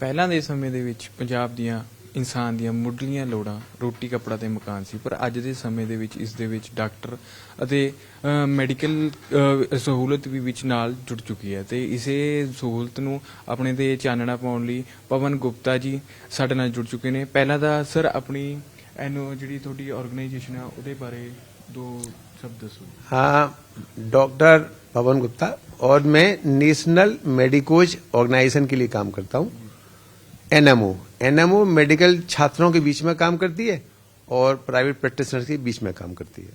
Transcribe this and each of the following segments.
ਪਹਿਲਾਂ ਦੇ ਸਮੇਂ ਦੇ ਵਿੱਚ ਪੰਜਾਬ ਦੀਆਂ ਇਨਸਾਨ ਦੀਆਂ ਮੁੱਢਲੀਆਂ ਲੋੜਾਂ ਰੋਟੀ ਕੱਪੜਾ ਤੇ ਮਕਾਨ ਸੀ, ਪਰ ਅੱਜ ਦੇ ਸਮੇਂ ਦੇ ਵਿੱਚ ਇਸ ਦੇ ਵਿੱਚ ਡਾਕਟਰ ਅਤੇ ਮੈਡੀਕਲ ਸਹੂਲਤ ਵੀ ਵਿੱਚ ਨਾਲ ਜੁੜ ਚੁੱਕੀ ਹੈ ਤੇ ਇਸੇ ਸਹੂਲਤ ਨੂੰ ਆਪਣੇ ਤੇ ਚਾਨਣਾ ਪਾਉਣ ਲਈ ਪਵਨ ਗੁਪਤਾ ਜੀ ਸਾਡੇ ਨਾਲ ਜੁੜ ਚੁੱਕੇ ਨੇ। ਪਹਿਲਾਂ ਤਾਂ ਸਰ ਆਪਣੀ ਇਹਨੂੰ ਜਿਹੜੀ ਤੁਹਾਡੀ ਆਰਗੇਨਾਈਜੇਸ਼ਨ ਹੈ ਉਹਦੇ ਬਾਰੇ ਦੋ शब्द दसो। हाँ, डॉक्टर पवन गुप्ता और मैं नेशनल मेडिकोज ऑर्गेनाइजेशन के लिए काम करता हूँ। एनएमओ मेडिकल छात्रों के बीच में काम करती है और प्राइवेट प्रैक्टिशनर के बीच में काम करती है।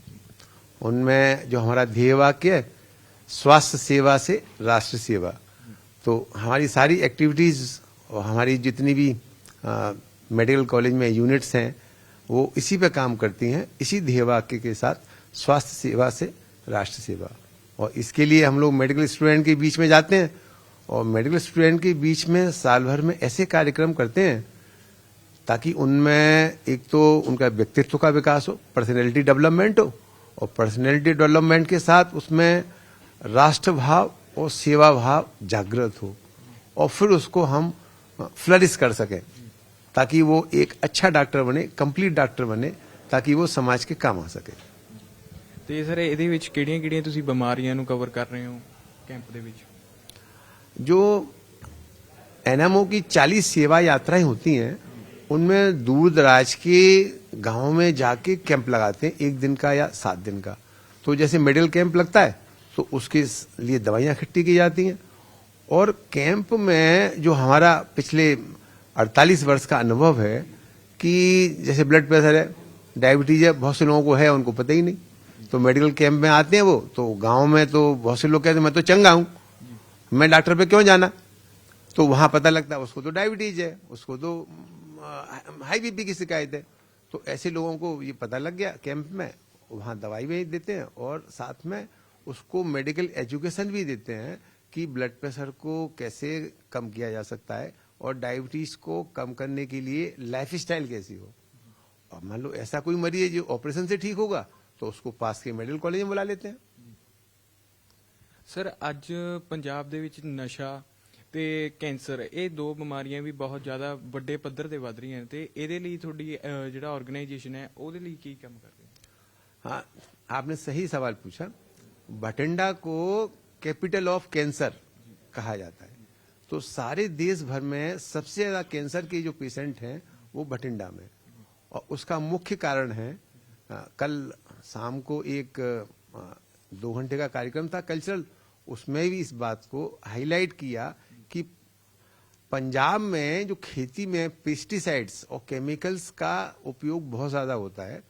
उनमें जो हमारा ध्येय वाक्य है, स्वास्थ्य सेवा से राष्ट्र सेवा, तो हमारी सारी एक्टिविटीज और हमारी जितनी भी मेडिकल कॉलेज में यूनिट्स हैं वो इसी पे काम करती हैं, इसी ध्येय वाक्य के साथ स्वास्थ्य सेवा से राष्ट्र सेवा। और इसके लिए हम लोग मेडिकल स्टूडेंट के बीच में जाते हैं और मेडिकल स्टूडेंट के बीच में साल भर में ऐसे कार्यक्रम करते हैं ताकि उनमें एक तो उनका व्यक्तित्व का विकास हो, पर्सनैलिटी डेवलपमेंट हो, और पर्सनैलिटी डेवलपमेंट के साथ उसमें राष्ट्र भाव और सेवा भाव जागृत हो और फिर उसको हम फ्लरिश कर सकें ताकि वो एक अच्छा डॉक्टर बने, कंप्लीट डॉक्टर बने, ताकि वो समाज के काम आ सके। ਤੇ ਸਰ ਇਹਦੇ ਵਿੱਚ ਕਿਹੜੀਆਂ-ਕਿਹੜੀਆਂ ਤੁਸੀਂ ਬਿਮਾਰੀਆਂ ਨੂੰ ਕਵਰ ਕਰ ਰਹੇ ਹੋ कैंप ਦੇ ਵਿੱਚ? जो एनएमओ की 40 सेवा यात्राएं होती हैं उनमें दूर दराज के गांवों में जाके कैंप लगाते हैं, 1 दिन का या 7 दिन का। तो जैसे मेडिकल कैंप लगता है तो उसके लिए दवाइयां इकट्ठी की जाती हैं और कैंप में जो हमारा पिछले 48 वर्ष का अनुभव है कि जैसे ब्लड प्रेशर है, डायबिटीज है, बहुत से लोगों को है, उनको पता ही नहीं, तो मेडिकल कैंप में आते हैं वो, तो गांव में तो बहुत से लोग कहते हैं मैं तो चंगा हूं, मैं डॉक्टर पे क्यों जाना, तो वहां पता लगता है उसको तो डायबिटीज है, उसको तो हाई बीपी की शिकायत है। तो ऐसे लोगों को ये पता लग गया कैंप में, वहां दवाई भी देते हैं और साथ में उसको मेडिकल एजुकेशन भी देते हैं कि ब्लड प्रेशर को कैसे कम किया जा सकता है और डायबिटीज को कम करने के लिए लाइफ स्टाइल कैसी हो। और मान लो ऐसा कोई मरीज है जो ऑपरेशन से ठीक होगा तो उसको पास के मेडिकल कॉलेज में बुला लेते हैं। ਸਰ ਅੱਜ ਪੰਜਾਬ ਦੇ ਵਿੱਚ ਨਸ਼ਾ ਤੇ ਕੈਂਸਰ ਇਹ ਦੋ ਬਿਮਾਰੀਆਂ ਵੀ ਬਹੁਤ ਜ਼ਿਆਦਾ ਵੱਡੇ ਪੱਧਰ ਤੇ ਵੱਧ ਰਹੀਆਂ ਤੇ ਇਹਦੇ ਲਈ ਤੁਹਾਡੀ ਜਿਹੜਾ ਆਰਗੇਨਾਈਜੇਸ਼ਨ ਹੈ ਉਹਦੇ ਲਈ ਕੀ ਕੰਮ ਕਰ ਰਹੇ ਹੋ? हाँ, आपने सही सवाल पूछा। बठिंडा को कैपिटल ऑफ कैंसर कहा जाता है, तो सारे देश भर में सबसे ज्यादा कैंसर के जो पेशेंट हैं वो बठिंडा में, और उसका मुख्य कारण है कल शाम को एक 2 घंटे का कार्यक्रम था कल्चरल, उसमें भी इस बात को हाईलाइट किया कि पंजाब में जो खेती में पेस्टिसाइड्स और केमिकल्स का उपयोग बहुत ज्यादा होता है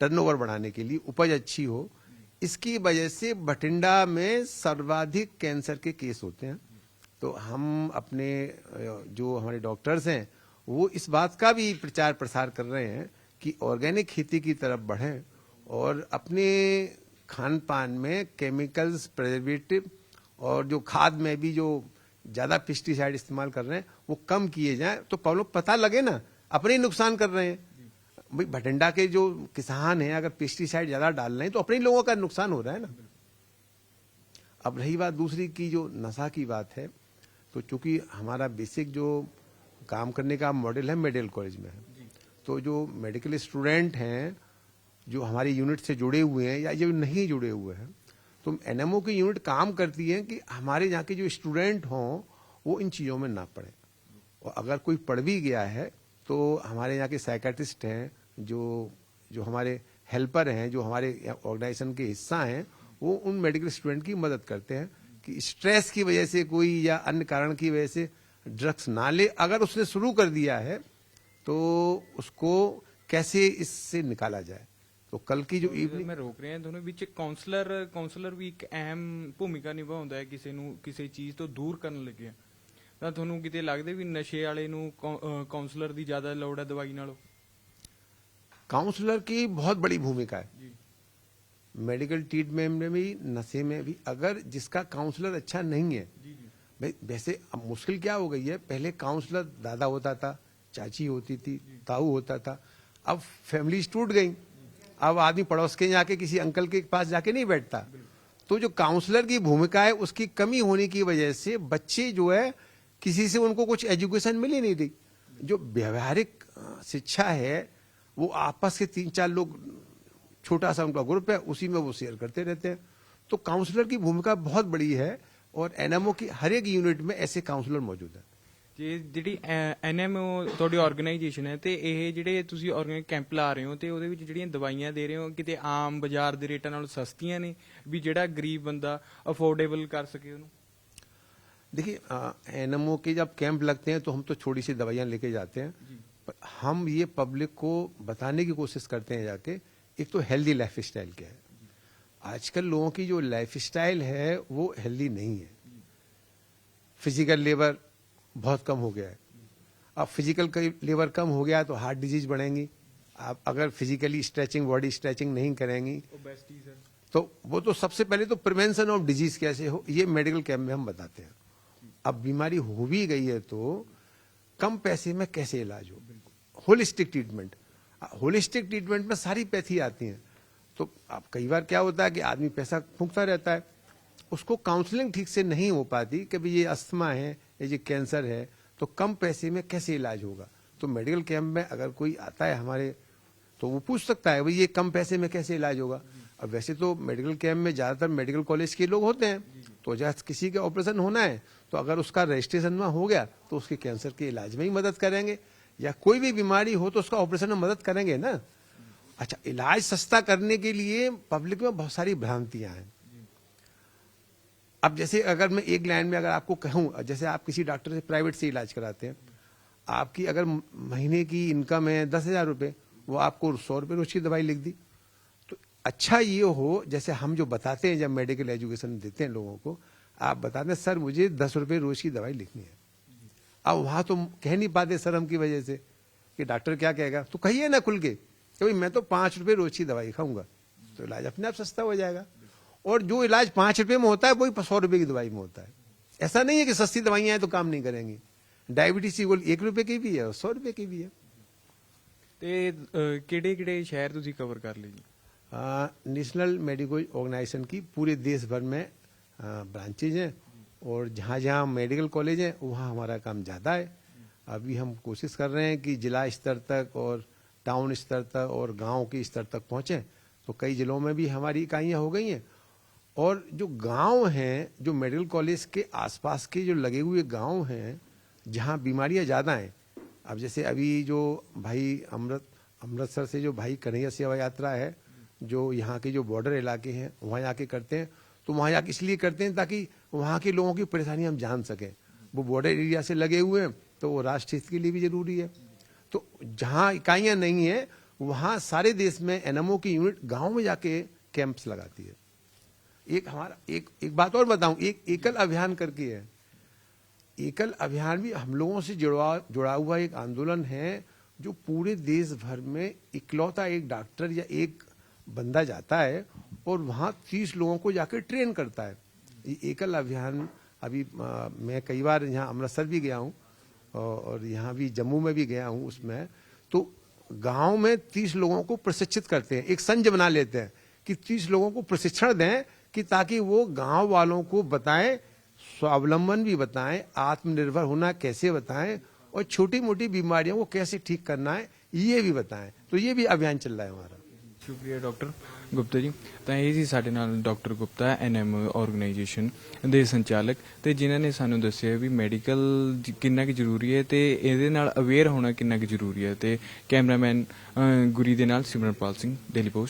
टर्नओवर बढ़ाने के लिए, उपज अच्छी हो, इसकी वजह से बठिंडा में सर्वाधिक कैंसर के केस होते हैं। तो हम अपने जो हमारे डॉक्टर्स हैं वो इस बात का भी प्रचार प्रसार कर रहे हैं कि ऑर्गेनिक खेती की तरफ बढ़ें और अपने खान पान में केमिकल्स, प्रिजर्वेटिव और जो खाद में भी जो ज्यादा पेस्टिसाइड इस्तेमाल कर रहे हैं वो कम किए जाएं, तो लोग पता लगे ना अपने ही नुकसान कर रहे हैं। भाई बठिंडा के जो किसान हैं अगर पेस्टिसाइड ज्यादा डाल रहे हैं तो अपने लोगों का नुकसान हो रहा है ना। अब रही बात दूसरी की जो नशा की बात है, तो चूंकि हमारा बेसिक जो काम करने का मॉडल है मेडिकल कॉलेज में है, तो जो मेडिकल स्टूडेंट हैं जो हमारी यूनिट से जुड़े हुए हैं या जो नहीं जुड़े हुए हैं, तो एनएमओ की यूनिट काम करती है कि हमारे यहाँ के जो स्टूडेंट हों वो इन चीज़ों में ना पड़े, और अगर कोई पढ़ भी गया है तो हमारे यहाँ के साइकेट्रिस्ट हैं, जो हमारे हेल्पर हैं, जो हमारे ऑर्गेनाइजेशन के हिस्सा हैं, वो उन मेडिकल स्टूडेंट की मदद करते हैं कि स्ट्रेस की वजह से कोई या अन्य कारण की वजह से ड्रग्स ना ले, अगर उसने शुरू कर दिया है तो उसको कैसे इससे निकाला जाए। तो कल की जो इवनिंग में रोक रहे हैं दोनों बीच ਕਾਉਂਸਲਰ ਵੀ ਇੱਕ ਅਹਿਮ ਭੂਮਿਕਾ ਨਿਭਾਉਂਦਾ ਹੈ ਕਿਸੇ ਨੂੰ ਕਿਸੇ ਚੀਜ਼ ਤੋਂ ਦੂਰ ਕਰਨ ਲੱਗਿਆ, ਤਾਂ ਤੁਹਾਨੂੰ ਕਿਤੇ ਲੱਗਦਾ ਵੀ ਨਸ਼ੇ ਵਾਲੇ ਨੂੰ ਕਾਉਂਸਲਰ ਦੀ ਜ਼ਿਆਦਾ ਲੋੜ ਹੈ ਦਵਾਈ ਨਾਲੋਂ? काउंसलर की बहुत बड़ी भूमिका है मेडिकल ट्रीटमेंट में भी, नशे में भी। अगर जिसका काउंसलर अच्छा नहीं है, भाई वैसे अब मुश्किल क्या हो गई है, पहले काउंसलर दादा होता था, चाची होती थी, ताऊ होता था, अब फैमिलीज टूट गई, अब आदमी पड़ोस के जाके किसी अंकल के पास जाके नहीं बैठता। तो जो काउंसलर की भूमिका है उसकी कमी होने की वजह से बच्चे जो है किसी से उनको कुछ एजुकेशन मिल ही नहीं रही। जो व्यवहारिक शिक्षा है वो आपस के 3-4 लोग, छोटा सा उनका ग्रुप है, उसी में वो शेयर करते रहते हैं। तो काउंसलर की भूमिका बहुत बड़ी है और एनएमओ की हर एक यूनिट में ऐसे काउंसलर मौजूद है। ਜੇ ਜਿਹੜੀ ਐਨਐਮਓ ਤੁਹਾਡੀ ਆਰਗੇਨਾਈਜੇਸ਼ਨ ਹੈ ਤੇ ਇਹ ਜਿਹੜੇ ਤੁਸੀਂ ਆਰਗੇਨਾਈਜ਼ ਕੈਂਪ ਲਾ ਰਹੇ ਹੋ ਤੇ ਉਹਦੇ ਵਿੱਚ ਜਿਹੜੀਆਂ ਦਵਾਈਆਂ ਦੇ ਰਹੇ ਹੋ ਕਿਤੇ ਆਮ ਬਾਜ਼ਾਰ ਦੇ ਰੇਟਾਂ ਨਾਲੋਂ ਸਸਤੀਆਂ ਨੇ ਵੀ ਜਿਹੜਾ ਗਰੀਬ ਬੰਦਾ ਅਫੋਰਡੇਬਲ ਕਰ ਸਕੇ ਉਹਨੂੰ? देखिए, एनएमओ के जब कैंप लगते हैं तो हम तो छोटी सी दवाइयां लेके जाते हैं, पर हम ये पब्लिक को बताने की कोशिश करते हैं जाके, एक तो हेल्दी लाइफ स्टाइल क्या है। आजकल लोगों की जो लाइफ स्टाइल है वो हेल्दी नहीं है। फिजिकल लेबर बहुत कम हो गया है। अब फिजिकल लेबर कम हो गया तो हार्ट डिजीज बढ़ेंगी। आप अगर फिजिकली स्ट्रेचिंग, बॉडी स्ट्रेचिंग नहीं करेंगी तो वो तो सबसे पहले तो प्रिवेंशन ऑफ डिजीज कैसे हो, ये मेडिकल कैंप में हम बताते हैं। अब बीमारी हो भी गई है तो कम पैसे में कैसे इलाज हो, होलिस्टिक ट्रीटमेंट। होलिस्टिक ट्रीटमेंट में सारी पैथी आती हैं। तो अब कई बार क्या होता है कि आदमी पैसा फूंकता रहता है, उसको काउंसलिंग ठीक से नहीं हो पाती कि भाई ये अस्थमा है, ये कैंसर है, तो कम पैसे में कैसे इलाज होगा। तो मेडिकल कैंप में अगर कोई आता है हमारे तो वो पूछ सकता है भाई ये कम पैसे में कैसे इलाज होगा। अब वैसे तो मेडिकल कैंप में ज्यादातर मेडिकल कॉलेज के लोग होते हैं, तो जब किसी का ऑपरेशन होना है तो अगर उसका रजिस्ट्रेशन में हो गया तो उसके कैंसर के इलाज में ही मदद करेंगे, या कोई भी बीमारी हो तो उसका ऑपरेशन में मदद करेंगे ना। अच्छा, इलाज सस्ता करने के लिए पब्लिक में बहुत सारी भ्रांतियां हैं। अब जैसे अगर मैं एक लाइन में अगर आपको कहूं, जैसे आप किसी डॉक्टर से प्राइवेट से इलाज कराते हैं, आपकी अगर महीने की इनकम है 10,000 रुपए, वो आपको 100 रुपए रोज की दवाई लिख दी। तो अच्छा ये हो, जैसे हम जो बताते हैं जब मेडिकल एजुकेशन देते हैं लोगों को, आप बताते हैं सर मुझे 10 रुपए रोज की दवाई लिखनी है। अब वहां तो कह नहीं पाते शर्म की वजह से कि डॉक्टर क्या कहेगा, तो कहिए ना खुल के कि भाई मैं तो 5 रुपए रोज की दवाई खाऊंगा, तो इलाज अपने आप सस्ता हो जाएगा। और जो इलाज 5 रुपए में होता है वही 100 रुपए की दवाई में होता है। ऐसा नहीं है कि सस्ती दवाइयां हैं तो काम नहीं करेंगी। डायबिटीज की गोली 1 रुपए की भी है और 100 रुपए की भी है। ਤੇ ਕਿਹੜੇ ਸ਼ਹਿਰ ਤੁਸੀਂ ਕਵਰ ਕਰ ਲਏ ਜੀ? नेशनल मेडिकल ऑर्गेनाइजेशन की पूरे देश भर में ब्रांचेज हैं, और जहाँ जहाँ मेडिकल कॉलेज हैं वहाँ हमारा काम ज़्यादा है। अभी हम कोशिश कर रहे हैं कि जिला स्तर तक और टाउन स्तर तक और गांव के स्तर तक पहुँचें। तो कई जिलों में भी हमारी इकाइयाँ हो गई हैं, और जो गांव हैं, जो मेडिकल कॉलेज के आसपास के जो लगे हुए गांव हैं जहाँ बीमारियाँ ज़्यादा हैं, अब जैसे अभी जो भाई अमृतसर से जो भाई कन्हैया सेवा यात्रा है, जो यहाँ के जो बॉर्डर इलाके हैं वहाँ जाके करते हैं, तो वहाँ जाके इसलिए करते हैं ताकि वहाँ के लोगों की परेशानी हम जान सकें। वो बॉर्डर एरिया से लगे हुए हैं तो वो राष्ट्र हित के लिए भी जरूरी है। तो जहाँ इकाइयाँ नहीं है वहाँ सारे देश में एनएमओ की यूनिट गाँव में जाके कैंप्स लगाती है। एक हमारा एक बात और बताऊं, एक एकल अभियान करके है। एकल अभियान भी हम लोगों से जुड़ा हुआ एक आंदोलन है, जो पूरे देश भर में इकलौता एक डॉक्टर या एक बंदा जाता है और वहाँ 30 लोगों को जाकर ट्रेन करता है। ये एकल अभियान अभी मैं कई बार यहाँ अमृतसर भी गया हूँ और यहाँ भी जम्मू में भी गया हूँ। उसमें तो गांव में 30 लोगों को प्रशिक्षित करते हैं, एक संघ बना लेते हैं कि 30 लोगों को प्रशिक्षण दें कि ताकि वो गांव वालों को बताएं, स्वावलंबन भी बताएं, आत्मनिर्भर होना कैसे बताएं, और छोटी मोटी बीमारियों को कैसे ठीक करना है ये भी बताएं। तो ये भी अभियान चल रहा है हमारा। ਸ਼ੁਕਰੀਆ ਡਾਕਟਰ ਗੁਪਤਾ ਜੀ। ਤਾਂ ਇਹ ਸੀ ਸਾਡੇ ਨਾਲ ਡਾਕਟਰ ਗੁਪਤਾ, ਐਨਐਮਓ ਆਰਗੇਨਾਈਜੇਸ਼ਨ ਦੇ ਸੰਚਾਲਕ, ਤੇ ਜਿਨ੍ਹਾਂ ਨੇ ਸਾਨੂੰ ਦੱਸਿਆ ਵੀ ਮੈਡੀਕਲ ਕਿੰਨਾ ਕੁ ਜ਼ਰੂਰੀ ਹੈ ਤੇ ਇਹਦੇ ਨਾਲ ਅਵੇਅਰ ਹੋਣਾ ਕਿੰਨਾ ਕੁ ਜ਼ਰੂਰੀ ਹੈ। ਤੇ ਕੈਮਰਾਮੈਨ ਗੁਰੀ ਦੇ ਨਾਲ ਸਿਮਰਨਪਾਲ ਸਿੰਘ, ਡੇਲੀ ਪੋਸਟ।